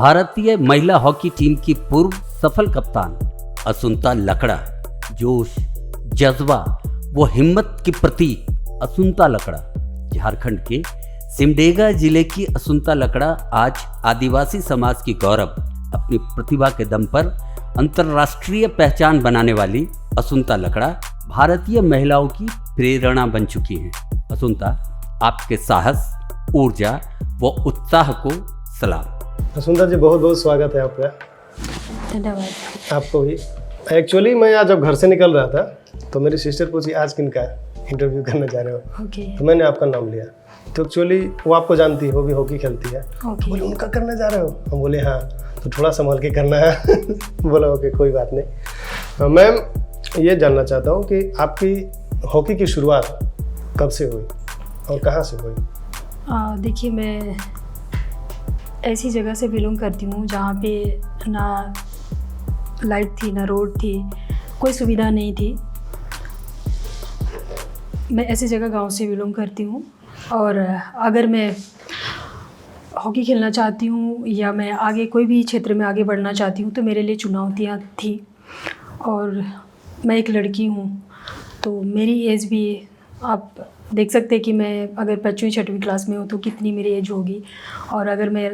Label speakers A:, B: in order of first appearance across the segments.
A: भारतीय महिला hockey team की पूर्व सफल कप्तान असुंता लकड़ा। जोश, जज्बा व हिम्मत की प्रतीक असुंता लकड़ा। झारखंड के सिमडेगा जिले की असुंता लकड़ा आज आदिवासी समाज की गौरव। अपनी प्रतिभा के दम पर अंतर्राष्ट्रीय पहचान बनाने वाली असुंता लकड़ा भारतीय महिलाओं की प्रेरणा बन चुकी हैं। असुंता, आपके साहस, ऊर्जा व उत्साह को सलाम।
B: असुंता जी, बहुत बहुत स्वागत है आपका।
C: धन्यवाद।
B: आपको भी। एक्चुअली मैं आज जब घर से निकल रहा था तो मेरी सिस्टर पूछी आज किनका इंटरव्यू करने जा रहे हो। तो मैंने आपका नाम लिया। तो एक्चुअली वो आपको जानती है, वो भी हॉकी खेलती है। बोले उनका करने जा रहे हो? हम बोले हाँ, तो थोड़ा संभाल के करना है। बोला ओके, कोई बात नहीं। मैम, ये जानना चाहता हूँ कि आपकी हॉकी की शुरुआत कब से हुई और कहाँ से हुई?
C: देखिए, मैं ऐसी जगह से बिलोंग करती हूँ जहाँ पे ना लाइट थी, ना रोड थी, कोई सुविधा नहीं थी। मैं ऐसी जगह गांव से बिलोंग करती हूँ और अगर मैं हॉकी खेलना चाहती हूँ या मैं आगे कोई भी क्षेत्र में आगे बढ़ना चाहती हूँ तो मेरे लिए चुनौतियाँ थी। और मैं एक लड़की हूँ तो मेरी एज भी आप देख सकते हैं कि मैं अगर 5वीं 6वीं क्लास में हूँ तो कितनी मेरी एज होगी। और अगर मैं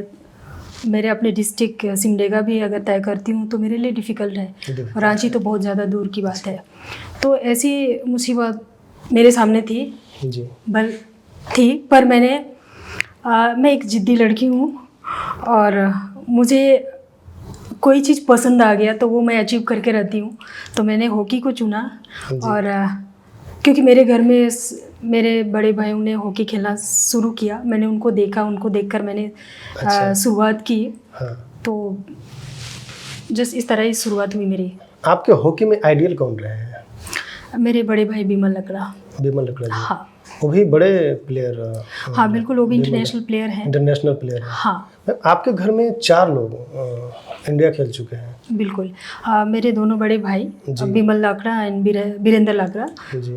C: मेरे अपने डिस्ट्रिक्ट सिमडेगा भी अगर तय करती हूँ तो मेरे लिए डिफ़िकल्ट है। रांची तो बहुत ज़्यादा दूर की बात है। तो ऐसी मुसीबत मेरे सामने थी
B: जी।
C: पर मैं एक ज़िद्दी लड़की हूँ और मुझे कोई चीज़ पसंद आ गया तो वो मैं अचीव करके रहती हूँ। तो मैंने हॉकी को चुना और क्योंकि मेरे घर में मेरे बड़े भाइयों ने हॉकी खेलना शुरू किया, मैंने उनको देखा, उनको देखकर मैंने शुरुआत की।
B: हाँ। तो
C: जस्ट इस तरह ही शुरुआत हुई मेरी।
B: आपके हॉकी में आइडियल कौन रहे हैं?
C: मेरे बड़े भाई बिमल लकड़ा।
B: बिमल लकड़ा जी।
C: हाँ,
B: वो भी बड़े प्लेयर?
C: हाँ बिल्कुल, वो भी इंटरनेशनल प्लेयर हैं।
B: इंटरनेशनल प्लेयर है।
C: हाँ।
B: आपके घर में 4 लोग इंडिया खेल चुके हैं।
C: बिल्कुल। मेरे दोनों बड़े भाई बिमल लाकड़ा एंड बीरेंद्र लाकड़ा,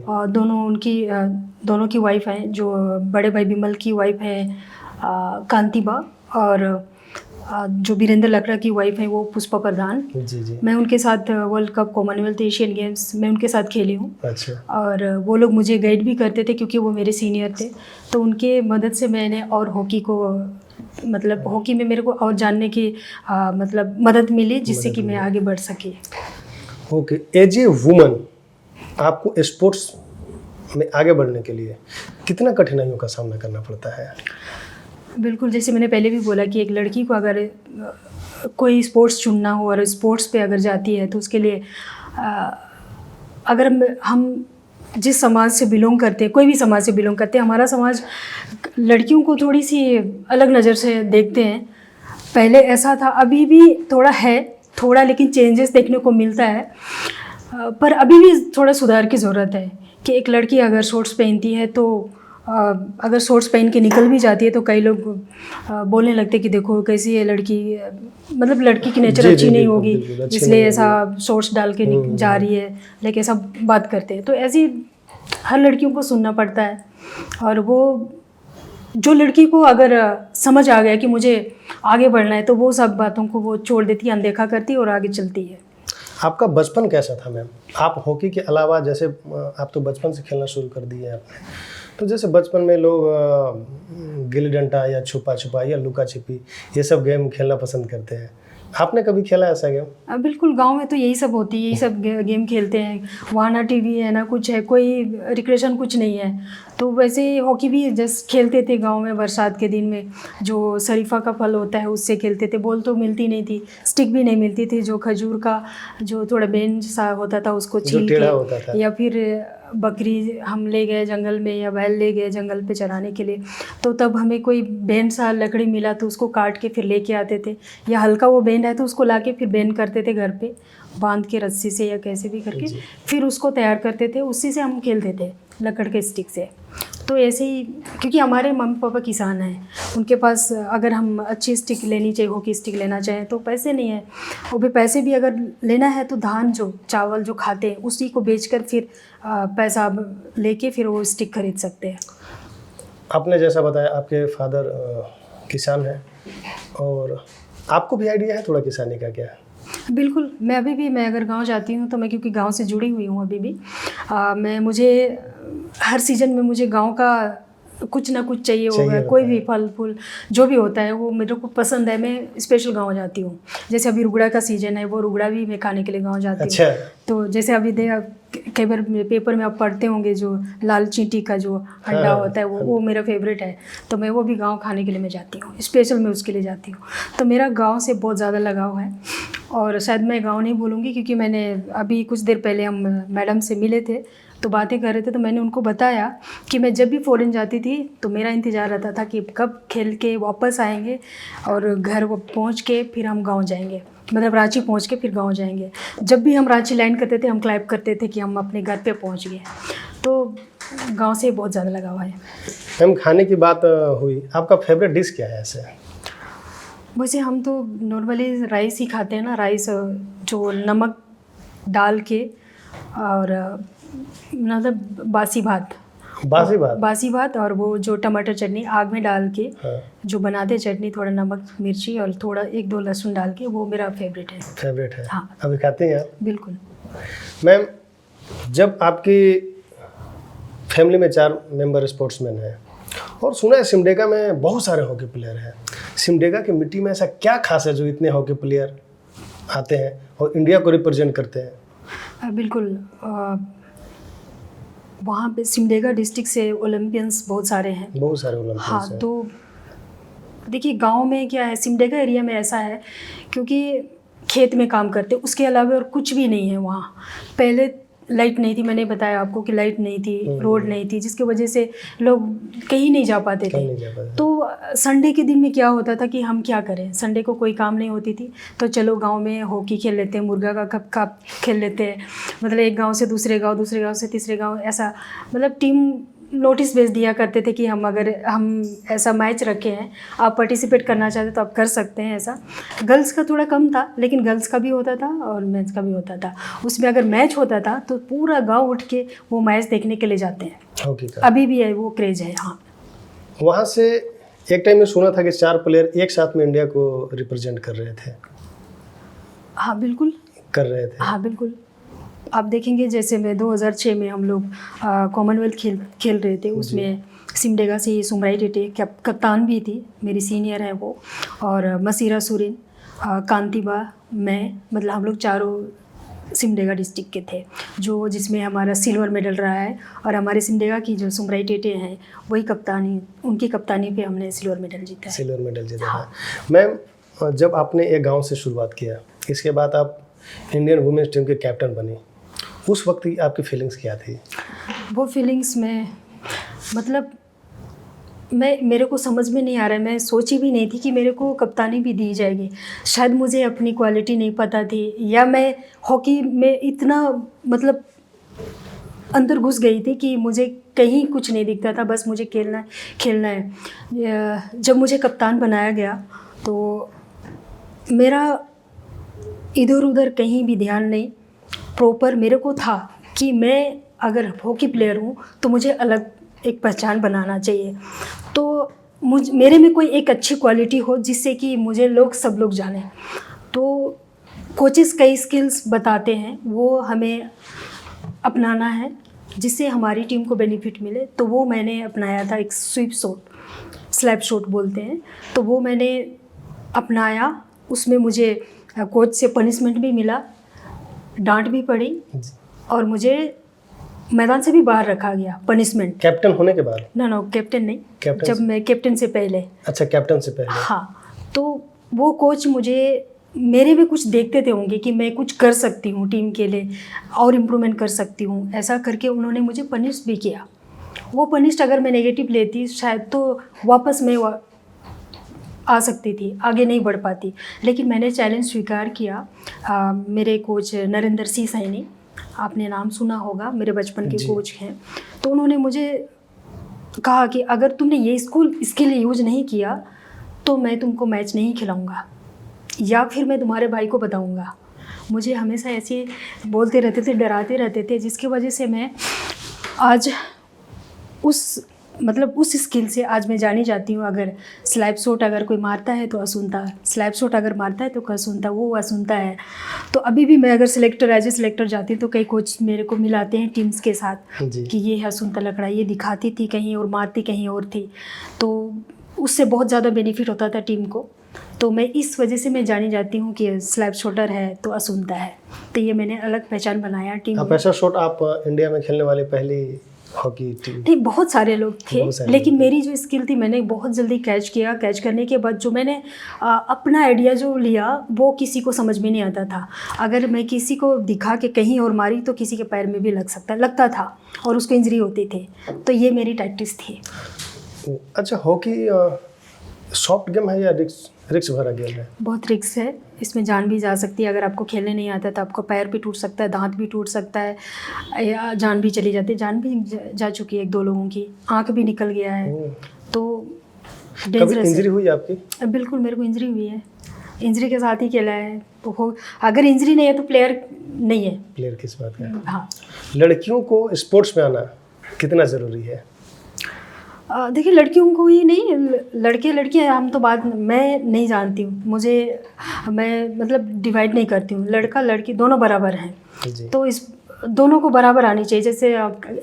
C: और दोनों की वाइफ हैं। जो बड़े भाई बिमल की वाइफ है कांतिबा, और जो बीरेंद्र लाकड़ा की वाइफ है वो पुष्पा प्रधान।
B: जी।
C: मैं उनके साथ world cup, Commonwealth, Asian games में उनके साथ खेली हूँ।
B: अच्छा।
C: और वो लोग मुझे गाइड भी करते थे क्योंकि वो मेरे सीनियर थे। तो उनके मदद से मैंने और हॉकी को मतलब हॉकी में मेरे को और जानने की मतलब मदद मिली, जिससे कि मैं आगे बढ़ सकी।
B: ओके। एज ए वुमन आपको स्पोर्ट्स में आगे बढ़ने के लिए कितना कठिनाइयों का सामना करना पड़ता है?
C: बिल्कुल, जैसे मैंने पहले भी बोला कि एक लड़की को अगर कोई स्पोर्ट्स चुनना हो और स्पोर्ट्स पे अगर जाती है तो उसके लिए अगर हम जिस समाज से बिलोंग करते हैं, कोई भी समाज से बिलोंग करते हैं, हमारा समाज लड़कियों को थोड़ी सी अलग नज़र से देखते हैं। पहले ऐसा था, अभी भी थोड़ा लेकिन चेंजेस देखने को मिलता है। पर अभी भी थोड़ा सुधार की ज़रूरत है कि एक लड़की अगर शॉर्ट्स पहनती है तो अगर शॉर्ट्स पहन के निकल भी जाती है तो कई लोग बोलने लगते कि देखो कैसी है लड़की, मतलब लड़की की नेचर अच्छी नहीं होगी इसलिए ऐसा शॉर्ट्स डाल के जा रही है, लेकिन ऐसा बात करते हैं। तो ऐसी हर लड़कियों को सुनना पड़ता है। और वो जो लड़की को अगर समझ आ गया कि मुझे आगे बढ़ना है तो वो सब बातों को वो छोड़ देती है, अनदेखा करती है और आगे चलती है।
B: आपका बचपन कैसा था मैम? आप हॉकी के अलावा, जैसे आप तो बचपन से खेलना शुरू कर दिए आपने, तो जैसे बचपन में लोग गिल्ली डंडा या छुपा छुपा या लुका छिपी ये सब गेम खेलना पसंद करते हैं, आपने कभी खेला ऐसा गेम?
C: बिल्कुल, गांव में तो यही सब होती है, यही सब गेम खेलते हैं। वहाँ ना टीवी है ना कुछ है, कोई रिक्रेशन कुछ नहीं है। तो वैसे हॉकी भी जस्ट खेलते थे गांव में। बरसात के दिन में जो शरीफा का फल होता है उससे खेलते थे। बॉल तो मिलती नहीं थी, स्टिक भी नहीं मिलती थी। जो खजूर का जो थोड़ा बेंच सा होता था उसको छील के, या फिर बकरी हम ले गए जंगल में या बैल ले गए जंगल पे चराने के लिए, तो तब हमें कोई बेंड सा लकड़ी मिला तो उसको काट के फिर लेके आते थे। या हल्का वो बेंड है तो उसको लाके फिर बेंड करते थे घर पे, बांध के रस्सी से या कैसे भी करके फिर उसको तैयार करते थे। उसी से हम खेलते थे लकड़ के स्टिक से। तो ऐसे ही, क्योंकि हमारे मम्मी पापा किसान हैं, उनके पास अगर हम अच्छी स्टिक लेनी चाहिए, हॉकी स्टिक लेना चाहें तो पैसे नहीं है। और भी पैसे भी अगर लेना है तो धान जो चावल जो खाते हैं उसी को बेचकर फिर पैसा लेके फिर वो स्टिक खरीद सकते हैं।
B: आपने जैसा बताया आपके फादर किसान हैं और आपको भी आइडिया है थोड़ा किसानी का क्या?
C: बिल्कुल, मैं अगर गांव जाती हूँ तो मैं, क्योंकि गांव से जुड़ी हुई हूँ अभी भी, मुझे हर सीज़न में मुझे गांव का कुछ ना कुछ चाहिए होगा। कोई भी फल फूल जो भी होता है वो मेरे को पसंद है, मैं स्पेशल गांव जाती हूँ। जैसे अभी रुगड़ा का सीज़न है, वो रुगड़ा भी मैं खाने के लिए गांव जाती हूँ।
B: अच्छा।
C: तो जैसे अभी कई बार पेपर में आप पढ़ते होंगे जो लाल चींटी का जो अंडा होता है वो मेरा फेवरेट है, तो मैं वो भी गांव खाने के लिए मैं जाती हूँ, स्पेशल मैं उसके लिए जाती हूँ। तो मेरा गांव से बहुत ज़्यादा लगाव है। और शायद मैं गांव नहीं बोलूँगी, क्योंकि मैंने अभी कुछ देर पहले हम मैडम से मिले थे तो बातें कर रहे थे, तो मैंने उनको बताया कि मैं जब भी फ़ॉरेन जाती थी तो मेरा इंतज़ार रहता था कि कब खेल के वापस आएंगे और घर वो पहुँच के फिर हम गाँव जाएंगे, मतलब रांची पहुँच के फिर गाँव जाएंगे। जब भी हम रांची लैंड करते थे हम क्लैप करते थे कि हम अपने घर पे पहुँच गए। तो गांव से बहुत ज़्यादा लगाव है।
B: मैम खाने की बात हुई, आपका फेवरेट डिश क्या है ऐसे?
C: वैसे हम तो नॉर्मली राइस ही खाते हैं ना, राइस जो नमक डाल के और मतलब बासी भात और वो जो टमाटर चटनी आग में डाल के जो बनाते चटनी, थोड़ा नमक मिर्ची और थोड़ा 1-2 लहसुन डाल के, वो मेरा फेवरेट है। हाँ,
B: अभी खाते हैं आप?
C: बिल्कुल।
B: मैम जब आपकी फैमिली में 4 मेंबर स्पोर्ट्समैन हैं और सुना है सिमडेगा में बहुत सारे हॉकी प्लेयर हैं, सिमडेगा की मिट्टी में ऐसा क्या खास है जो इतने हॉकी प्लेयर आते हैं और इंडिया को रिप्रेजेंट करते हैं?
C: बिल्कुल, वहाँ पे सिमडेगा डिस्ट्रिक्ट से ओलंपियंस बहुत सारे हैं। हाँ, तो देखिए गांव में क्या है, सिमडेगा एरिया में ऐसा है क्योंकि खेत में काम करते, उसके अलावा और कुछ भी नहीं है वहाँ। पहले लाइट नहीं थी, मैंने बताया आपको कि लाइट नहीं थी, रोड नहीं थी, जिसकी वजह से लोग कहीं नहीं जा पाते थे। तो संडे के दिन में क्या होता था कि हम क्या करें, संडे को कोई काम नहीं होती थी तो चलो गांव में हॉकी खेल लेते हैं, मुर्गा का कप खेल लेते हैं। मतलब एक गांव से दूसरे गांव से तीसरे गांव, ऐसा मतलब टीम नोटिस भेज दिया करते थे कि हम ऐसा मैच रखे हैं, आप पार्टिसिपेट करना चाहते तो आप कर सकते हैं। ऐसा गर्ल्स का थोड़ा कम था, लेकिन गर्ल्स का भी होता था और मेंस का भी होता था। उसमें अगर मैच होता था तो पूरा गांव उठ के वो मैच देखने के लिए जाते हैं। अभी भी है वो क्रेज है। हाँ,
B: वहाँ से एक टाइम में सुना था कि 4 प्लेयर एक साथ में इंडिया को रिप्रेजेंट कर रहे थे।
C: हाँ बिल्कुल
B: कर रहे थे।
C: हाँ बिल्कुल, आप देखेंगे जैसे मैं 2006 में हम लोग कॉमनवेल्थ खेल रहे थे, उसमें सिमडेगा से सुमराई टेटे कप्तान भी थी, मेरी सीनियर है वो, और मसीरा सुरीन, कांतिबा, मैं, मतलब हम लोग चारों सिमडेगा डिस्ट्रिक्ट के थे, जिसमें हमारा सिल्वर मेडल रहा है। और हमारे सिमडेगा की जो सुमराई टेटे हैं वही उनकी कप्तानी पे हमने सिल्वर मेडल जीता है।
B: हाँ। मैम जब आपने एक गाँव से शुरुआत किया, इसके बाद आप इंडियन वुमेन्स टीम के कैप्टन बनी, उस वक्त की आपकी फीलिंग्स क्या थी?
C: वो फीलिंग्स में मतलब मेरे को समझ में नहीं आ रहा है, मैं सोची भी नहीं थी कि मेरे को कप्तानी भी दी जाएगी। शायद मुझे अपनी क्वालिटी नहीं पता थी, या मैं हॉकी में इतना मतलब अंदर घुस गई थी कि मुझे कहीं कुछ नहीं दिखता था, बस मुझे खेलना है। जब मुझे कप्तान बनाया गया तो मेरा इधर उधर कहीं भी ध्यान नहीं, प्रॉपर मेरे को था कि मैं अगर हॉकी प्लेयर हूँ तो मुझे अलग एक पहचान बनाना चाहिए। तो मेरे में कोई एक अच्छी क्वालिटी हो जिससे कि मुझे सब लोग जाने। तो कोचेस कई स्किल्स बताते हैं, वो हमें अपनाना है जिससे हमारी टीम को बेनिफिट मिले। तो वो मैंने अपनाया था, एक स्लैप शॉट बोलते हैं, तो वो मैंने अपनाया। उसमें मुझे कोच से पनिशमेंट भी मिला, डांट भी पड़ी और मुझे मैदान से भी बाहर रखा गया, पनिशमेंट।
B: कैप्टन होने के बाद? ना
C: कैप्टन नहीं, जब मैं कैप्टन से पहले।
B: अच्छा, कैप्टन से पहले।
C: हाँ, तो वो कोच मेरे में कुछ देखते थे होंगे कि मैं कुछ कर सकती हूँ टीम के लिए और इम्प्रूवमेंट कर सकती हूँ, ऐसा करके उन्होंने मुझे पनिश भी किया। वो पनिश अगर मैं नेगेटिव लेती शायद तो वापस मैं आ सकती थी, आगे नहीं बढ़ पाती, लेकिन मैंने चैलेंज स्वीकार किया। मेरे कोच नरेंद्र सिंह सैनी, आपने नाम सुना होगा, मेरे बचपन के कोच हैं। तो उन्होंने मुझे कहा कि अगर तुमने ये इसके लिए यूज नहीं किया तो मैं तुमको मैच नहीं खिलाऊंगा, या फिर मैं तुम्हारे भाई को बताऊंगा। मुझे हमेशा ऐसे बोलते रहते थे, डराते रहते थे, जिसकी वजह से मैं आज उस मतलब उस स्किल से आज मैं जानी जाती हूँ। अगर स्लैप शॉट अगर कोई मारता है तो असुनता, स्लैप शॉट अगर मारता है तो असुनता, वो असुनता है। तो अभी भी मैं अगर एज ए सिलेक्टर जाती हूँ तो कई कोच मेरे को मिलाते हैं टीम्स के साथ
B: जी।
C: कि ये है असुनता लकड़ा, ये दिखाती थी कहीं और मारती कहीं और थी, तो उससे बहुत ज़्यादा बेनिफिट होता था टीम को। तो मैं इस वजह से मैं जानी जाती हूँ कि स्लैप शॉटर है तो असुनता है, तो ये मैंने अलग पहचान बनाया टीम
B: आप
C: में।
B: ऐसा शॉट आप इंडिया में खेलने वाली पहली हॉकी टीम?
C: नहीं, बहुत सारे लोग थे,
B: बहुत सारे
C: लेकिन
B: लोग
C: मेरी जो स्किल थी मैंने बहुत जल्दी कैच किया। कैच करने के बाद जो मैंने अपना आइडिया जो लिया वो किसी को समझ में नहीं आता था। अगर मैं किसी को दिखा के कहीं और मारी तो किसी के पैर में भी लगता था और उसको इंजरी होती थी। तो ये मेरी टैक्टिस थी।
B: अच्छा, हॉकी सॉफ्ट गेम है या रिक्स भरा गेम है?
C: बहुत रिस्क है, इसमें जान भी जा सकती है। अगर आपको खेलने नहीं आता तो आपका पैर भी टूट सकता है, दांत भी टूट सकता है, या जान भी चली जाती है। जान भी जा चुकी है 1-2 लोगों की, आँख भी निकल गया है। तो
B: कभी
C: डेंजरस
B: इंजरी
C: है।
B: हुई आपकी?
C: बिल्कुल, मेरे को इंजरी हुई है, इंजरी के साथ ही खेला है। तो अगर इंजरी नहीं है तो प्लेयर नहीं है।
B: प्लेयर किस बात का?
C: हाँ,
B: लड़कियों को स्पोर्ट्स में आना कितना ज़रूरी है?
C: देखिए लड़कियों को ही नहीं, लड़के लड़कियाँ हम तो बात मैं नहीं जानती हूँ। मैं मतलब डिवाइड नहीं करती हूँ, लड़का लड़की दोनों बराबर हैं।
B: जी।
C: तो इस दोनों को बराबर आनी चाहिए। जैसे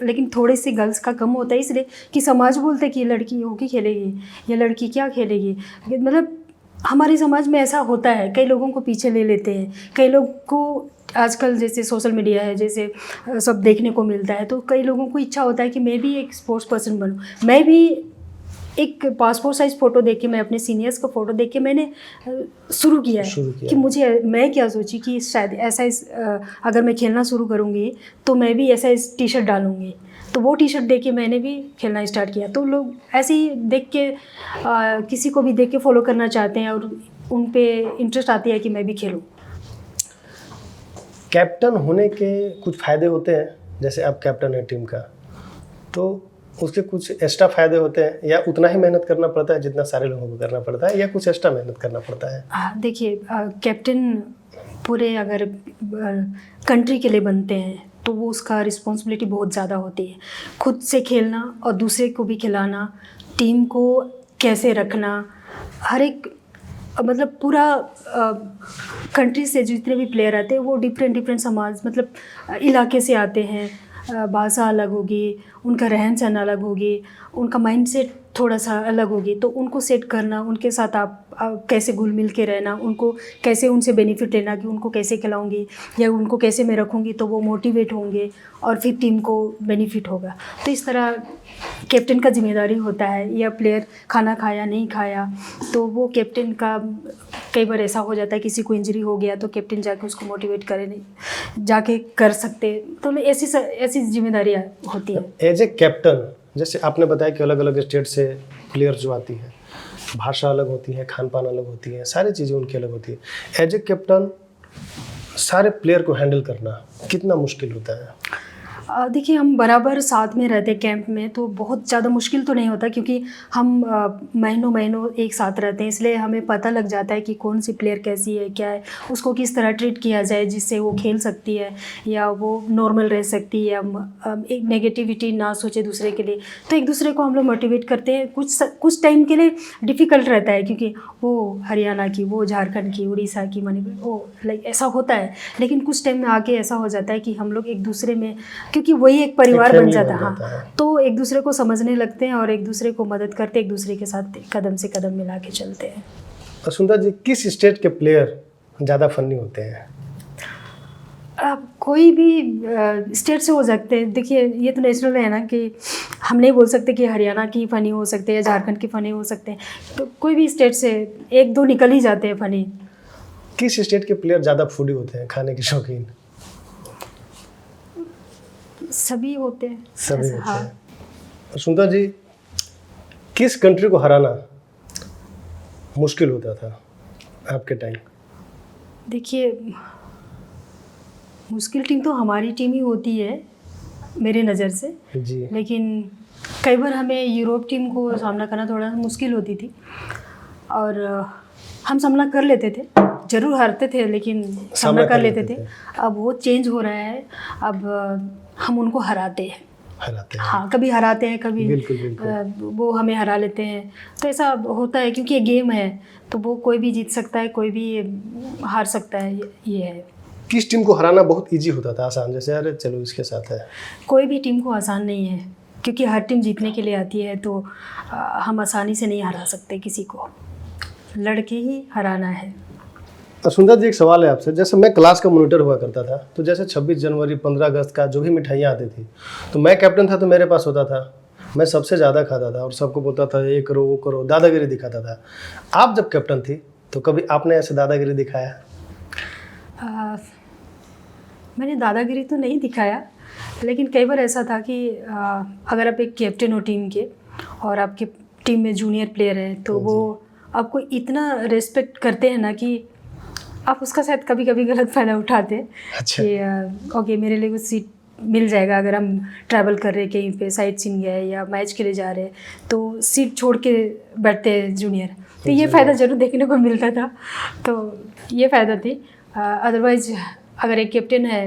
C: लेकिन थोड़ी सी गर्ल्स का कम होता है इसलिए कि समाज बोलते हैं कि लड़की हॉकी खेलेगी या लड़की क्या खेलेगी। मतलब हमारे समाज में ऐसा होता है, कई लोगों को पीछे ले लेते हैं। कई लोग को आजकल जैसे सोशल मीडिया है, जैसे सब देखने को मिलता है, तो कई लोगों को इच्छा होता है कि मैं भी एक स्पोर्ट्स पर्सन बनूं। मैं भी एक पासपोर्ट साइज़ फ़ोटो देख के, मैं अपने सीनियर्स का फ़ोटो देख के मैंने शुरू किया है कि मैं क्या सोची कि शायद ऐसा अगर मैं खेलना शुरू करूँगी तो मैं भी ऐसा टी शर्ट डालूँगी। तो वो टी शर्ट देख के मैंने भी खेलना स्टार्ट किया। तो लोग ऐसे ही देख के किसी को भी देख के फॉलो करना चाहते हैं और उन पे इंटरेस्ट आती है कि मैं भी खेलूँ।
B: कैप्टन होने के कुछ फ़ायदे होते हैं, जैसे आप कैप्टन हैं टीम का, तो उसके कुछ एक्स्ट्रा फ़ायदे होते हैं या उतना ही मेहनत करना पड़ता है जितना सारे लोगों को करना पड़ता है, या कुछ एक्स्ट्रा मेहनत करना पड़ता है?
C: देखिए कैप्टन पूरे अगर कंट्री के लिए बनते हैं तो वो उसका रिस्पॉन्सिबिलिटी बहुत ज़्यादा होती है। खुद से खेलना और दूसरे को भी खिलाना, टीम को कैसे रखना, हर एक मतलब पूरा कंट्री से जितने भी प्लेयर आते हैं वो डिफरेंट समाज मतलब इलाके से आते हैं। भाषा अलग होगी, उनका रहन सहन अलग होगी, उनका माइंडसेट थोड़ा सा अलग होगी। तो उनको सेट करना, उनके साथ आप कैसे घुल मिल के रहना, उनको कैसे उनसे बेनिफिट लेना कि उनको कैसे खिलाऊंगी या उनको कैसे मैं रखूंगी तो वो मोटिवेट होंगे और फिर टीम को बेनिफिट होगा। तो इस तरह कैप्टन का जिम्मेदारी होता है। या प्लेयर खाना खाया नहीं खाया तो वो कैप्टन का कई बार ऐसा हो जाता है, किसी को इंजरी हो गया तो कैप्टन जाके उसको मोटिवेट करे नहीं जाके कर सकते। तो ऐसी जिम्मेदारियाँ होती है।
B: एज ए कैप्टन, जैसे आपने बताया कि अलग अलग स्टेट से प्लेयर जो आती है, भाषा अलग होती है, खान पान अलग होती है, सारी चीज़ें उनकी अलग होती है। एज ए कैप्टन सारे प्लेयर को हैंडल करना कितना मुश्किल होता है?
C: देखिए हम बराबर साथ में रहते कैंप में तो बहुत ज़्यादा मुश्किल तो नहीं होता, क्योंकि हम महीनों एक साथ रहते हैं, इसलिए हमें पता लग जाता है कि कौन सी प्लेयर कैसी है, क्या है, उसको किस तरह ट्रीट किया जाए जिससे वो खेल सकती है या वो नॉर्मल रह सकती है, एक नेगेटिविटी ना सोचे दूसरे के लिए। तो एक दूसरे को हम लोग मोटिवेट करते हैं। कुछ टाइम के लिए डिफ़िकल्ट रहता है क्योंकि वो हरियाणा की, वो झारखंड की, उड़ीसा की, मणिपुर, वो लाइक ऐसा होता है। लेकिन कुछ टाइम में आके ऐसा हो जाता है कि हम लोग एक दूसरे में, क्योंकि वही एक परिवार बन जाता है। हाँ, तो एक दूसरे को समझने लगते हैं और एक दूसरे को मदद करते, एक दूसरे के साथ कदम से कदम मिला के चलते हैं।
B: सुंदर जी, किस स्टेट के प्लेयर ज़्यादा फनी होते हैं?
C: कोई भी स्टेट से हो सकते हैं। देखिए ये तो नेशनल है ना कि हम नहीं बोल सकते कि हरियाणा की फ़नी हो सकते हैं या झारखंड की फ़नी हो सकते हैं। तो कोई भी स्टेट से 1-2 निकल ही जाते हैं फ़नी।
B: किस स्टेट के प्लेयर ज़्यादा फूडी होते हैं, खाने के शौकीन?
C: सभी होते हैं।
B: सभी होते हैं। सुंदर जी, किस कंट्री को हराना मुश्किल होता था आपके टाइम?
C: देखिए मुश्किल टीम तो हमारी टीम ही होती है मेरे नज़र से
B: जी।
C: लेकिन कई बार हमें यूरोप टीम को सामना करना थोड़ा मुश्किल होती थी और हम सामना कर लेते थे, ज़रूर हारते थे लेकिन सामना कर लेते थे। अब वो चेंज हो रहा है, अब हम उनको हराते हैं।
B: हराते हैं।
C: हाँ, कभी हराते हैं, कभी
B: बिल्कुल बिल्कुल।
C: वो हमें हरा लेते हैं। तो ऐसा होता है क्योंकि ये गेम है, तो वो कोई भी जीत सकता है, कोई भी हार सकता है, ये है।
B: किस टीम को हराना बहुत इजी होता था, आसान, जैसे अरे चलो इसके साथ है?
C: कोई भी टीम को आसान नहीं है, क्योंकि हर टीम जीतने के लिए आती है, तो हम आसानी से नहीं हरा सकते किसी को, लड़के ही हराना है।
B: सुंदर जी, एक सवाल है आपसे। जैसे मैं क्लास का मॉनिटर हुआ करता था, तो जैसे 26 जनवरी 15 अगस्त का जो भी मिठाइयाँ आती थी, तो मैं कैप्टन था तो मेरे पास होता था, मैं सबसे ज़्यादा खाता था और सबको बोलता था ये करो वो करो, दादागिरी दिखाता था। आप जब कैप्टन थी तो कभी आपने ऐसे दादागिरी दिखाया?
C: मैंने दादागिरी तो नहीं दिखाया, लेकिन कई बार ऐसा था कि अगर आप एक कैप्टन हो टीम के और आपके टीम में जूनियर प्लेयर हैं, तो वो आपको इतना रेस्पेक्ट करते हैं ना कि आप उसका शायद कभी कभी गलत फ़ायदा उठाते हैं।
B: अच्छा।
C: कि ओके, मेरे लिए कुछ सीट मिल जाएगा अगर हम ट्रैवल कर रहे हैं कहीं पे, साइट सीन गए या मैच के लिए जा रहे हैं, तो सीट छोड़ के बैठते हैं जूनियर, तो ये फ़ायदा ज़रूर देखने को मिलता था। तो ये फ़ायदा थी। अदरवाइज अगर एक कैप्टन है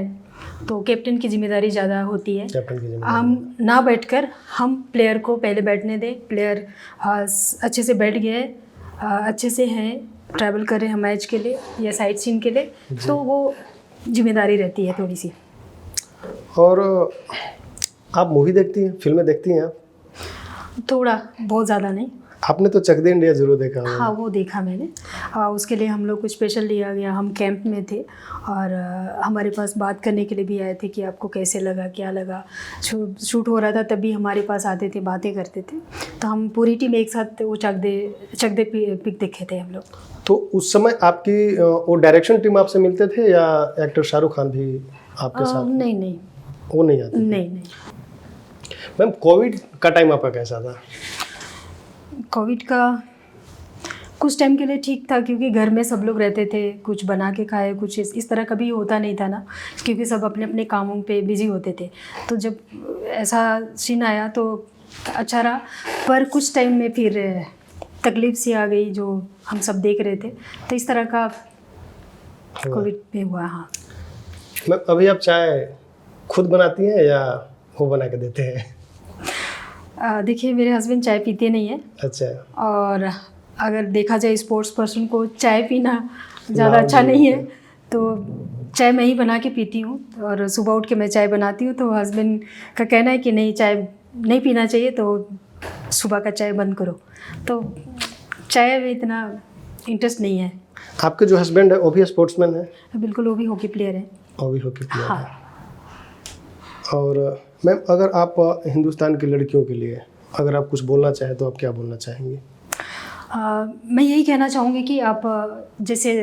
C: तो कैप्टन की जिम्मेदारी ज़्यादा होती है।
B: कैप्टन की जिम्मेदारी।
C: हम ना बैठकर हम प्लेयर को पहले बैठने दें, प्लेयर अच्छे से बैठ गए, अच्छे से हैं, ट्रैवल कर रहे हैं मैच के लिए या साइट सीन के लिए, तो वो जिम्मेदारी रहती है थोड़ी सी।
B: और आप मूवी देखती हैं, फिल्में देखती हैं आप?
C: थोड़ा, बहुत ज़्यादा नहीं।
B: आपने तो चक दे इंडिया जरूर देखा होगा।
C: हाँ, वो देखा मैंने। उसके लिए हम लोग को स्पेशल लिया गया, हम कैंप में थे और हमारे पास बात करने के लिए भी आए थे कि आपको कैसे लगा, क्या लगा। शूट हो रहा था तभी हमारे पास आते थे, बातें करते थे, तो हम पूरी टीम एक साथ वो चक दे पिक देखे थे हम लोग। तो
B: उस समय आपकी वो डायरेक्शन टीम आपसे मिलते थे या एक्टर शाहरुख खान भी आपके साथ?
C: नहीं,
B: वो नहीं आते?
C: नहीं।
B: मैम, कोविड का टाइम आपका कैसा था?
C: कोविड का कुछ टाइम के लिए ठीक था, क्योंकि घर में सब लोग रहते थे, कुछ बना के खाए, कुछ इस तरह कभी होता नहीं था ना, क्योंकि सब अपने अपने कामों पे बिजी होते थे। तो जब ऐसा सीन आया तो अच्छा रहा, पर कुछ टाइम में फिर तकलीफ सी आ गई जो हम सब देख रहे थे, तो इस तरह का कोविड में हुआ। हाँ
B: मैम, अभी आप चाय खुद बनाती हैं या वो बना के देते हैं?
C: देखिए, मेरे हस्बैंड चाय पीते नहीं हैं।
B: अच्छा।
C: और अगर देखा जाए स्पोर्ट्स पर्सन को चाय पीना ज़्यादा अच्छा नहीं है, तो चाय मैं ही बना के पीती हूँ। और सुबह उठ के मैं चाय बनाती हूँ, तो हस्बैंड का कहना है कि नहीं, चाय नहीं पीना चाहिए, तो सुबह का चाय बंद करो। तो चाय में इतना इंटरेस्ट नहीं है।
B: आपके जो हस्बैंड है वो भी स्पोर्ट्समैन है?
C: बिल्कुल, वो भी हॉकी प्लेयर है।
B: वो भी हॉकी प्लेयर
C: हाँ।
B: है। और मैम, अगर आप हिंदुस्तान की लड़कियों के लिए अगर आप कुछ बोलना चाहें तो आप क्या बोलना चाहेंगे?
C: मैं यही कहना चाहूँगी कि आप जैसे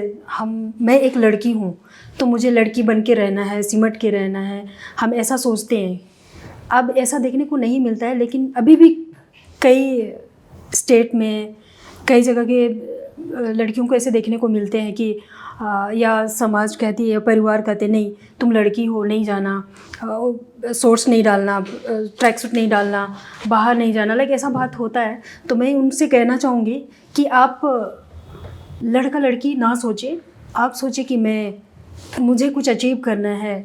C: मैं एक लड़की हूँ, तो मुझे लड़की बन के रहना है, सिमट के रहना है, हम ऐसा सोचते हैं। अब ऐसा देखने को नहीं मिलता है, लेकिन अभी भी कई स्टेट में, कई जगह के लड़कियों को ऐसे देखने को मिलते हैं कि या समाज कहती है या परिवार कहते नहीं, तुम लड़की हो, नहीं जाना, शॉर्ट्स नहीं डालना, ट्रैक सूट नहीं डालना, बाहर नहीं जाना, लाइक ऐसा बात होता है। तो मैं उनसे कहना चाहूँगी कि आप लड़का लड़की ना सोचें, आप सोचें कि मुझे कुछ अचीव करना है,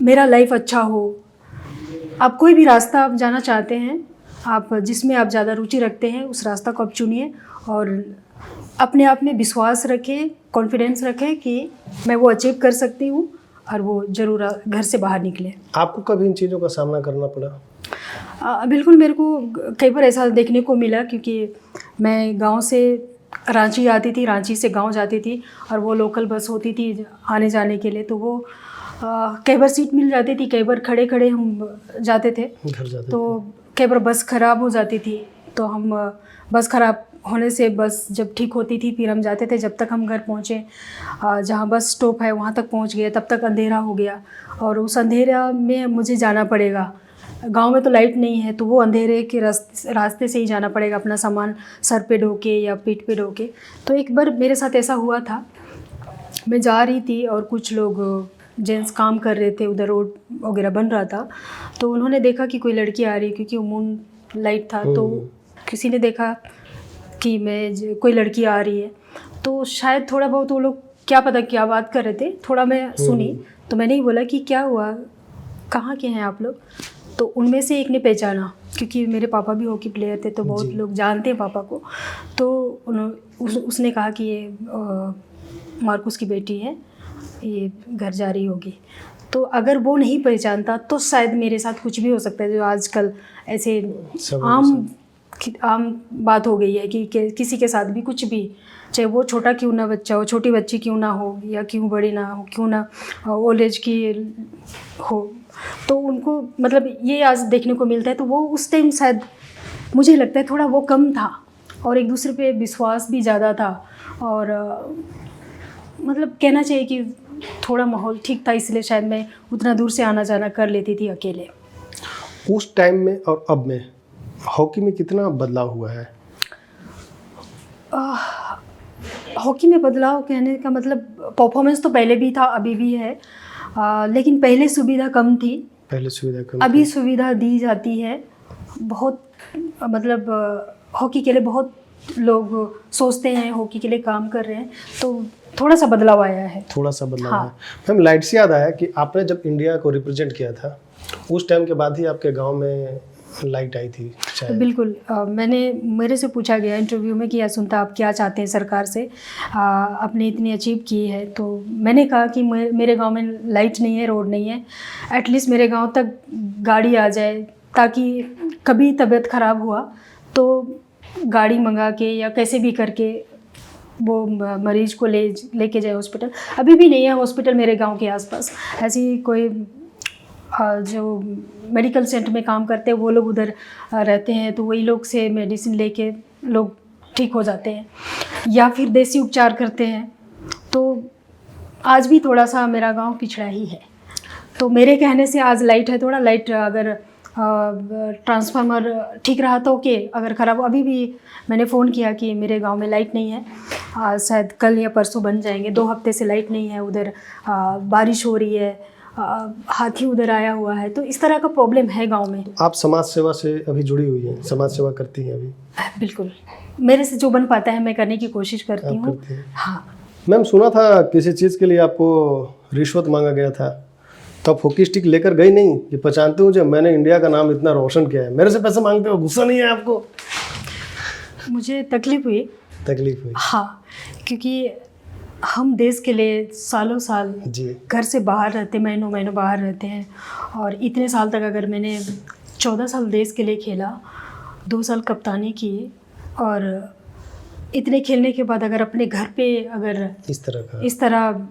C: मेरा लाइफ अच्छा हो। आप कोई भी रास्ता आप जाना चाहते हैं, आप जिसमें आप ज़्यादा रुचि रखते हैं, उस रास्ता को आप चुनिए और अपने आप में विश्वास रखें, कॉन्फिडेंस रखें कि मैं वो अचीव कर सकती हूँ और वो ज़रूर घर से बाहर निकले।
B: आपको कभी इन चीज़ों का सामना करना पड़ा?
C: बिल्कुल, मेरे को कई बार ऐसा देखने को मिला, क्योंकि मैं गांव से रांची आती थी, रांची से गांव जाती थी, और वो लोकल बस होती थी आने जाने के लिए, तो वो कई बार सीट मिल जाती थी, कई बार खड़े खड़े हम जाते थे,
B: घर जाते
C: तो कई बार बस ख़राब हो जाती थी, तो हम बस ख़राब होने से बस जब ठीक होती थी फिर हम जाते थे। जब तक हम घर पहुँचे, जहाँ बस स्टॉप है वहाँ तक पहुँच गए, तब तक अंधेरा हो गया, और उस अंधेरा में मुझे जाना पड़ेगा। गांव में तो लाइट नहीं है, तो वो अंधेरे के रास्ते से ही जाना पड़ेगा, अपना सामान सर पे ढो के या पीठ पे ढो के। तो एक बार मेरे साथ ऐसा हुआ था, मैं जा रही थी और कुछ लोग जेंट्स काम कर रहे थे, उधर रोड वगैरह बन रहा था, तो उन्होंने देखा कि कोई लड़की आ रही है, क्योंकि मून लाइट था, तो किसी ने देखा कि कोई लड़की आ रही है, तो शायद थोड़ा बहुत वो लोग क्या पता क्या बात कर रहे थे, थोड़ा मैं सुनी, तो मैंने ही बोला कि क्या हुआ, कहाँ के हैं आप लोग? तो उनमें से एक ने पहचाना, क्योंकि मेरे पापा भी हॉकी प्लेयर थे तो बहुत लोग जानते हैं पापा को। तो उसने कहा कि ये मार्कुस की बेटी है, ये घर जा रही होगी। तो अगर वो नहीं पहचानता तो शायद मेरे साथ कुछ भी हो सकता है, जो आजकल ऐसे आम बात हो गई है कि किसी के साथ भी कुछ भी, चाहे वो छोटा क्यों ना बच्चा हो, छोटी बच्ची क्यों ना हो, या क्यों बड़ी ना हो, क्यों ना ओल्ड एज की हो, तो उनको मतलब ये आज देखने को मिलता है। तो वो उस टाइम शायद मुझे लगता है थोड़ा वो कम था और एक दूसरे पे विश्वास भी ज़्यादा था, और मतलब कहना चाहिए कि थोड़ा माहौल ठीक था, इसलिए शायद मैं उतना दूर से आना जाना कर लेती थी अकेले।
B: उस टाइम में और अब में हॉकी में कितना बदलाव हुआ है?
C: हॉकी में बदलाव कहने का मतलब परफॉर्मेंस तो पहले भी था, अभी भी है, लेकिन पहले सुविधा कम थी, अभी सुविधा दी जाती है बहुत। मतलब हॉकी के लिए बहुत लोग सोचते हैं, हॉकी के लिए काम कर रहे हैं, तो थोड़ा सा बदलाव आया है।
B: थोड़ा सा बदलाव
C: हाँ।
B: है। मैम, लाइट से याद आया कि आपने जब इंडिया को रिप्रेजेंट किया था उस टाइम के बाद ही आपके गांव में लाइट आई थी शायद।
C: बिल्कुल। मेरे से पूछा गया इंटरव्यू में कि असुंता आप क्या चाहते हैं सरकार से, आपने इतनी अचीव की है। तो मैंने कहा कि मेरे गांव में लाइट नहीं है, रोड नहीं है, एटलीस्ट मेरे गांव तक गाड़ी आ जाए, ताकि कभी तबीयत ख़राब हुआ तो गाड़ी मंगा के या कैसे भी करके वो मरीज़ को लेके जाए हॉस्पिटल। अभी भी नहीं है हॉस्पिटल मेरे गांव के आसपास। ऐसी कोई जो मेडिकल सेंटर में काम करते हैं वो लोग उधर रहते हैं, तो वही लोग से मेडिसिन लेके लोग ठीक हो जाते हैं, या फिर देसी उपचार करते हैं। तो आज भी थोड़ा सा मेरा गांव पिछड़ा ही है। तो मेरे कहने से आज लाइट है, थोड़ा लाइट अगर ट्रांसफार्मर ठीक रहा तो ओके, अगर ख़राब, अभी भी मैंने फ़ोन किया कि मेरे गांव में लाइट नहीं है, शायद कल या परसों बन जाएंगे। 2 हफ्ते से लाइट नहीं है उधर, बारिश हो रही है, हाथी उधर आया हुआ है, तो इस तरह का प्रॉब्लम है गांव में।
B: आप समाज सेवा से अभी जुड़ी हुई हैं, समाज सेवा करती हैं अभी?
C: बिल्कुल, मेरे से जो बन पाता है मैं करने की कोशिश करती हूँ। हाँ
B: मैम, सुना था किसी चीज़ के लिए आपको रिश्वत मांगा गया था, तो आप हॉकी स्टिक लेकर गई नहीं कि पहचानते हो जब मैंने इंडिया का नाम इतना रोशन किया है, मेरे से पैसे मांगते हो, गुस्सा नहीं है आपको?
C: मुझे तकलीफ हुई। हाँ, क्योंकि हम देश के लिए सालों साल घर से बाहर रहते, महीनों बाहर रहते हैं, और इतने साल तक अगर मैंने 14 साल देश के लिए खेला, 2 साल कप्तानी की, और इतने खेलने के बाद अगर अपने घर पे अगर इस तरह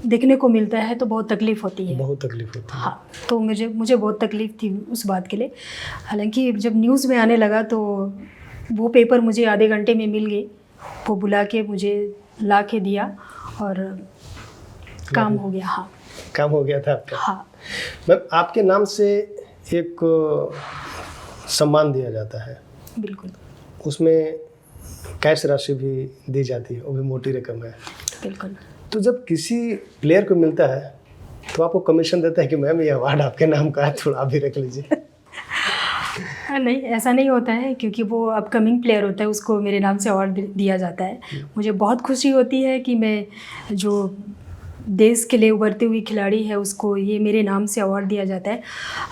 C: देखने को मिलता है तो बहुत तकलीफ़ होती है।
B: बहुत तकलीफ होती है।
C: हाँ, तो मुझे बहुत तकलीफ़ थी उस बात के लिए। हालांकि जब न्यूज़ में आने लगा तो वो पेपर मुझे आधे घंटे में मिल गई, वो बुला के मुझे ला के दिया और काम हो गया। हाँ,
B: काम हो गया था आपका।
C: हाँ
B: मैम, आपके नाम से एक सम्मान दिया जाता है,
C: बिल्कुल,
B: उसमें कैश राशि भी दी जाती है, वो भी मोटी रकम है।
C: बिल्कुल।
B: तो जब किसी प्लेयर को मिलता है तो आपको कमीशन देता है कि मैम ये अवार्ड आपके नाम का है, थोड़ा आप भी रख लीजिए?
C: नहीं, ऐसा नहीं होता है, क्योंकि वो अपकमिंग प्लेयर होता है, उसको मेरे नाम से अवार्ड दिया जाता है। मुझे बहुत खुशी होती है कि मैं जो देश के लिए उभरती हुई खिलाड़ी है उसको ये मेरे नाम से अवार्ड दिया जाता है।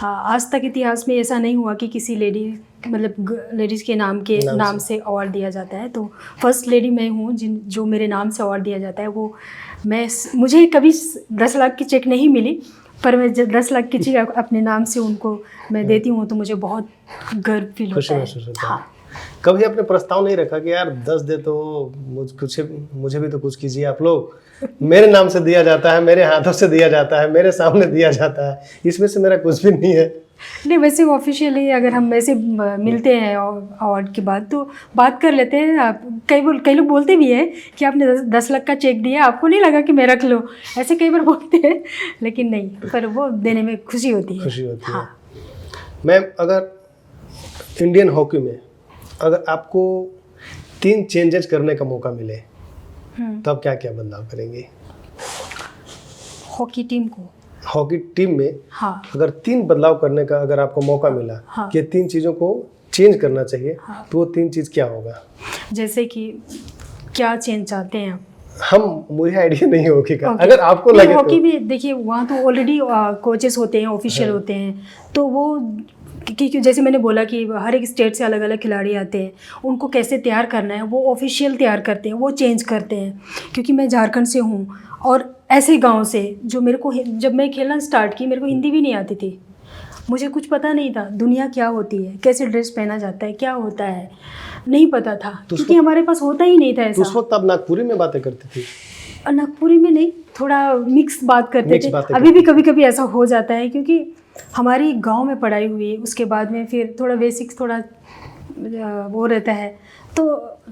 C: आज तक इतिहास में ऐसा नहीं हुआ कि किसी लेडीज़ के नाम से अवार्ड दिया जाता है। तो फर्स्ट लेडी मैं हूँ जो मेरे नाम से अवार्ड दिया जाता है। वो मुझे कभी 10 लाख की चेक नहीं मिली, पर मैं जब 10 लाख की चेक अपने नाम से उनको मैं देती हूँ तो मुझे बहुत गर्व फील होता है। हाँ।
B: कभी आपने प्रस्ताव नहीं रखा कि यार 10 दे तो मुझे भी तो कुछ कीजिए आप लोग? मेरे नाम से दिया जाता है, मेरे हाथों से दिया जाता है, मेरे सामने दिया जाता है, इसमें से मेरा कुछ भी नहीं है।
C: नहीं, वैसे ऑफिशियली अगर हम वैसे मिलते हैं अवार्ड के बाद तो बात कर लेते हैं। कई लोग बोलते भी हैं कि आपने 10 लाख का चेक दिया, आपको नहीं लगा कि मैं रख लो, ऐसे कई बार बोलते हैं, लेकिन नहीं, पर वो देने में खुशी होती है। हाँ।
B: मैम, अगर इंडियन हॉकी में अगर आपको 3 चेंजेस करने का मौका मिले तो आप क्या क्या बदलाव करेंगे?
C: हॉकी टीम में
B: हाँ, अगर 3 बदलाव करने का अगर आपको मौका मिला, हाँ, कि 3 चीज़ों को चेंज करना चाहिए, हाँ, तो वो 3 चीज़ क्या होगा?
C: जैसे कि क्या चेंज चाहते हैं आप?
B: मुझे आइडिया नहीं हॉकी का। अगर आपको लगे
C: हॉकी
B: तो
C: में देखिए वहाँ तो ऑलरेडी कोचेस होते हैं, ऑफिशियल होते हैं, तो वो क्योंकि जैसे मैंने बोला कि हर एक स्टेट से अलग अलग खिलाड़ी आते हैं, उनको कैसे तैयार करना है वो ऑफिशियल तैयार करते हैं, वो चेंज करते हैं। क्योंकि मैं झारखंड से हूँ और ऐसे गांव से जो मेरे को, जब मैं खेलना स्टार्ट की मेरे को हिंदी भी नहीं आती थी, मुझे कुछ पता नहीं था दुनिया क्या होती है, कैसे ड्रेस पहना जाता है, क्या होता है, नहीं पता था, क्योंकि हमारे पास होता ही नहीं था ऐसा।
B: उस वक्त आप नागपुरी में बातें करती थी?
C: नागपुरी में नहीं, थोड़ा मिक्स बात करते थे। अभी भी कभी कभी ऐसा हो जाता है, क्योंकि हमारी गांव में पढ़ाई हुई, उसके बाद में फिर थोड़ा बेसिक्स थोड़ा वो रहता है, तो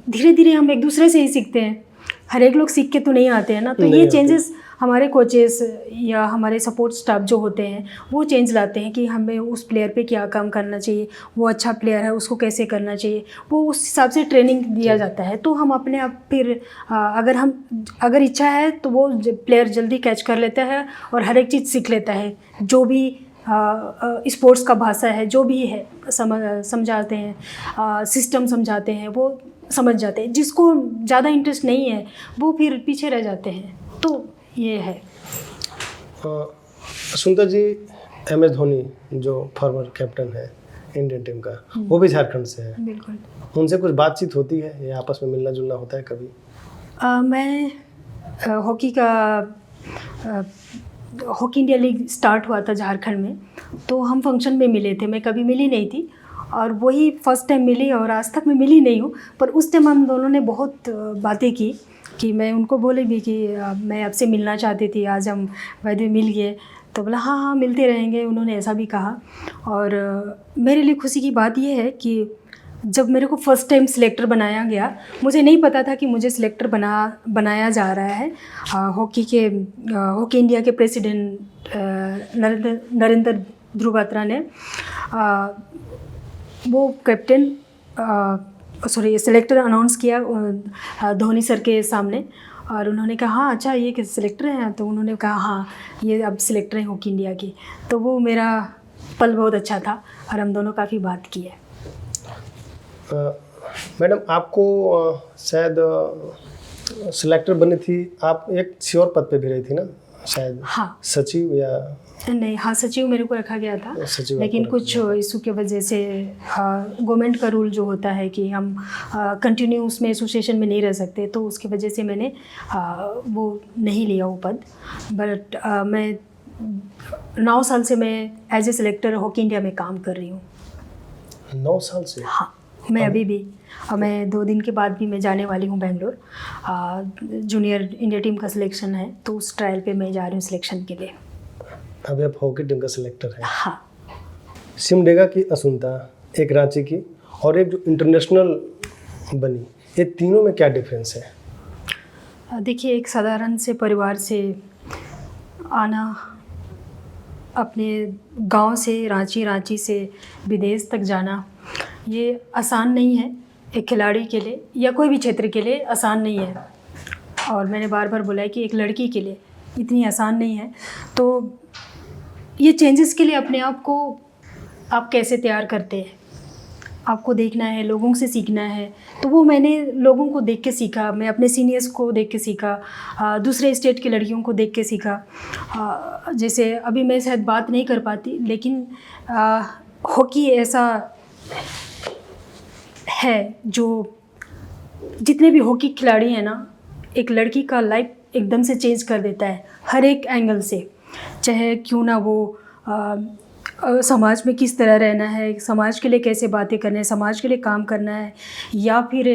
C: धीरे धीरे हम एक दूसरे से ही सीखते हैं। हर एक लोग सीख के तो नहीं आते हैं ना, तो ये चेंजेस हमारे कोचेस या हमारे सपोर्ट स्टाफ जो होते हैं वो चेंज लाते हैं कि हमें उस प्लेयर पे क्या काम करना चाहिए, वो अच्छा प्लेयर है उसको कैसे करना चाहिए, वो उस हिसाब से ट्रेनिंग दिया जाता है। तो हम अपने आप फिर अगर इच्छा है तो वो प्लेयर जल्दी कैच कर लेता है और हर एक चीज़ सीख लेता है, जो भी स्पोर्ट्स का भाषा है, जो भी है समझाते हैं, सिस्टम समझाते हैं, वो समझ जाते हैं। जिसको ज़्यादा इंटरेस्ट नहीं है वो फिर पीछे रह जाते हैं, तो ये है।
B: सुंदर जी, MS धोनी जो फॉर्मर कैप्टन है इंडियन टीम का, वो भी झारखंड से है।
C: बिल्कुल।
B: उनसे कुछ बातचीत होती है या आपस में मिलना जुलना होता है कभी?
C: मैं हॉकी इंडिया लीग स्टार्ट हुआ था झारखंड में, तो हम फंक्शन में मिले थे। मैं कभी मिली नहीं थी और वही फर्स्ट टाइम मिली, और आज तक मैं मिली नहीं हूँ, पर उस टाइम हम दोनों ने बहुत बातें की कि मैं उनको बोली भी कि मैं आपसे मिलना चाहती थी, आज हम वैसे मिल गए। तो बोला हाँ हाँ मिलते रहेंगे, उन्होंने ऐसा भी कहा। और मेरे लिए खुशी की बात यह है कि जब मेरे को फर्स्ट टाइम सिलेक्टर बनाया गया, मुझे नहीं पता था कि मुझे सिलेक्टर बनाया जा रहा है। हॉकी इंडिया के प्रेसिडेंट नरेंद्र ध्रुव बात्रा ने वो कैप्टन सिलेक्टर अनाउंस किया धोनी सर के सामने, और उन्होंने कहा हाँ अच्छा ये सिलेक्टर हैं, तो उन्होंने कहा हाँ ये अब सिलेक्टर हैं हॉकी इंडिया की। तो वो मेरा पल बहुत अच्छा था और हम दोनों काफ़ी बात की है।
B: मैडम, आपको शायद सिलेक्टर बनी थी, आप एक श्योर पद पे भी रही थी ना शायद? हाँ। सचिव या
C: नहीं, हाँ सचिव मेरे को रखा गया था, लेकिन कुछ इशू की वजह से गवर्नमेंट का रूल जो होता है कि हम कंटिन्यू उसमें एसोसिएशन में नहीं रह सकते, तो उसकी वजह से मैंने वो नहीं लिया वो पद। बट मैं 9 साल से मैं as a selector hockey India में काम कर रही हूँ।
B: 9 साल से?
C: हाँ, मैं अभी भी, मैं 2 दिन के बाद भी मैं जाने वाली हूँ बेंगलोर। जूनियर इंडिया टीम का सिलेक्शन है, तो उस ट्रायल पे मैं जा रही हूँ सिलेक्शन के लिए।
B: अभी आप हॉकी टीम का सिलेक्टर है?
C: हाँ।
B: सिमडेगा की असुंता, एक रांची की, और एक जो इंटरनेशनल बनी, ये तीनों में क्या डिफरेंस है?
C: देखिए, एक साधारण से परिवार से आना, अपने गांव से रांची से विदेश तक जाना, ये आसान नहीं है एक खिलाड़ी के लिए या कोई भी क्षेत्र के लिए आसान नहीं है। और मैंने बार बार बोला है कि एक लड़की के लिए इतनी आसान नहीं है। तो ये चेंजेस के लिए अपने आप को आप कैसे तैयार करते हैं, आपको देखना है, लोगों से सीखना है। तो वो मैंने लोगों को देख के सीखा, मैं अपने सीनियर्स को देख के सीखा, दूसरे स्टेट की लड़कियों को देख के सीखा। जैसे अभी मैं शायद बात नहीं कर पाती, लेकिन हॉकी ऐसा है जो जितने भी हॉकी खिलाड़ी हैं ना, एक लड़की का लाइफ एकदम से चेंज कर देता है हर एक एंगल से। चाहे क्यों ना वो समाज में किस तरह रहना है, समाज के लिए कैसे बातें करना है, समाज के लिए काम करना है, या फिर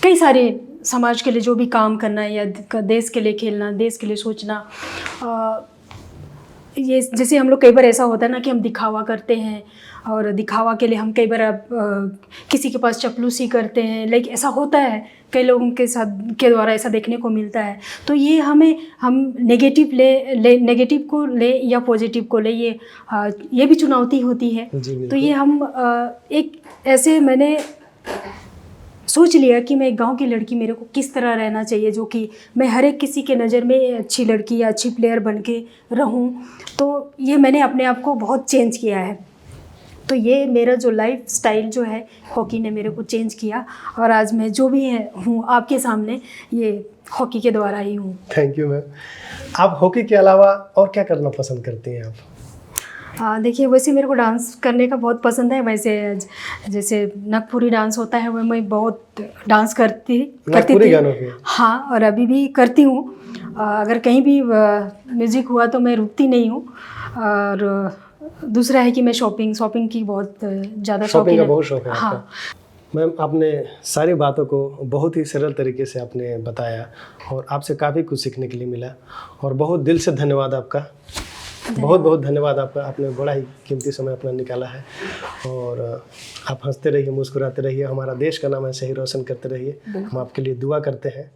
C: कई सारे समाज के लिए जो भी काम करना है, या देश के लिए खेलना, देश के लिए सोचना। ये जैसे हम लोग कई बार ऐसा होता है ना कि हम दिखावा करते हैं, और दिखावा के लिए हम कई बार किसी के पास चपलूसी करते हैं, लेकिन ऐसा होता है कई लोगों के साथ के द्वारा ऐसा देखने को मिलता है। तो ये हम नेगेटिव को ले या पॉजिटिव को ले, ये भी चुनौती होती है। तो ये हम एक ऐसे मैंने सोच लिया कि मैं एक गांव की लड़की, मेरे को किस तरह रहना चाहिए जो कि मैं हर एक किसी के नज़र में अच्छी लड़की या अच्छी प्लेयर बन के रहूँ। तो ये मैंने अपने आप को बहुत चेंज किया है। तो ये मेरा जो लाइफ स्टाइल जो है हॉकी ने मेरे को चेंज किया, और आज मैं जो भी हूँ आपके सामने, ये हॉकी के द्वारा ही हूँ।
B: Thank you ma'am. आप हॉकी के अलावा और क्या करना पसंद करती हैं आप?
C: देखिए, वैसे मेरे को डांस करने का बहुत पसंद है। वैसे जैसे नागपुरी डांस होता है वो मैं बहुत डांस करती
B: नागपुरी गानों पे?
C: हाँ, और अभी भी करती हूँ। अगर कहीं भी म्यूज़िक हुआ तो मैं रुकती नहीं हूँ। और दूसरा है कि मैं शॉपिंग की बहुत ज़्यादा
B: शॉपिंग का
C: शौकीन
B: बहुत शौक है
C: हाँ।
B: आपका। मैम, आपने सारी बातों को बहुत ही सरल तरीके से आपने बताया और आपसे काफ़ी कुछ सीखने के लिए मिला और बहुत दिल से धन्यवाद आपका। बहुत बहुत धन्यवाद आपका। आपने बड़ा ही कीमती समय अपना निकाला है और आप हंसते रहिए, मुस्कुराते रहिए, हमारा देश का नाम ऐसे ही रोशन करते रहिए। हम आपके लिए दुआ करते हैं।